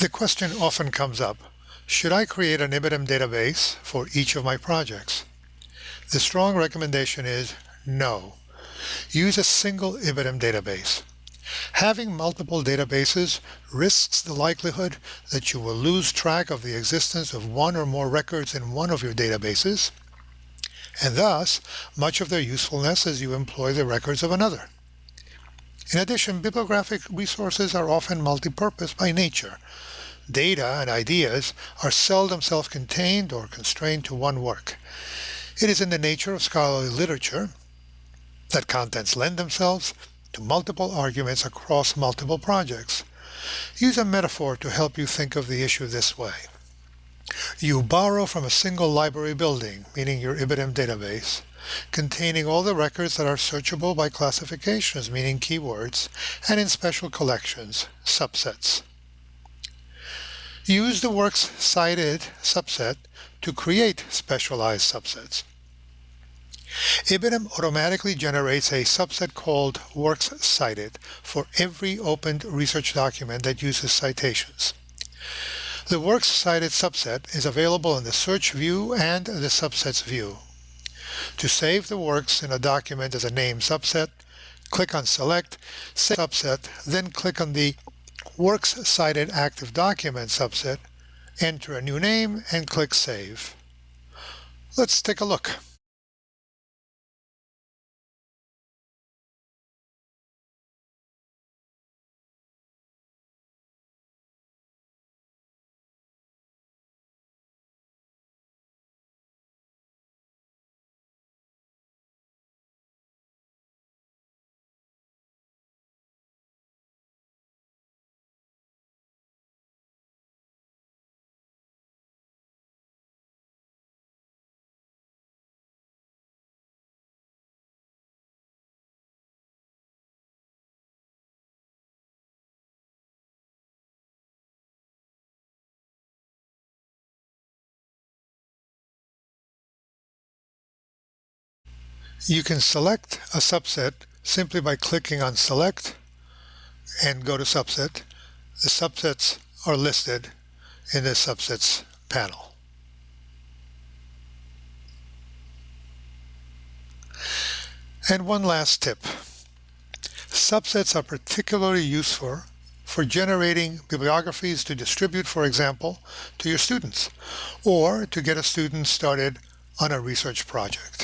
The question often comes up, should I create an Ibidem database for each of my projects? The strong recommendation is no. Use a single Ibidem database. Having multiple databases risks the likelihood that you will lose track of the existence of one or more records in one of your databases, and thus much of their usefulness as you employ the records of another. In addition, bibliographic resources are often multi-purpose by nature. Data and ideas are seldom self-contained or constrained to one work. It is in the nature of scholarly literature that contents lend themselves to multiple arguments across multiple projects. Use a metaphor to help you think of the issue this way. You borrow from a single library building, meaning your Ibidem database, containing all the records that are searchable by classifications, meaning keywords, and in special collections, subsets. Use the works cited subset to create specialized subsets. Ibidem automatically generates a subset called works cited for every opened research document that uses citations. The works cited subset is available in the search view and the subsets view. To save the works in a document as a named subset, click on Select, Save Subset, then click on the Works Cited Active Document subset, enter a new name, and click Save. Let's take a look. You can select a subset simply by clicking on Select and go to Subset. The subsets are listed in the Subsets panel. And one last tip. Subsets are particularly useful for generating bibliographies to distribute, for example, to your students, or to get a student started on a research project.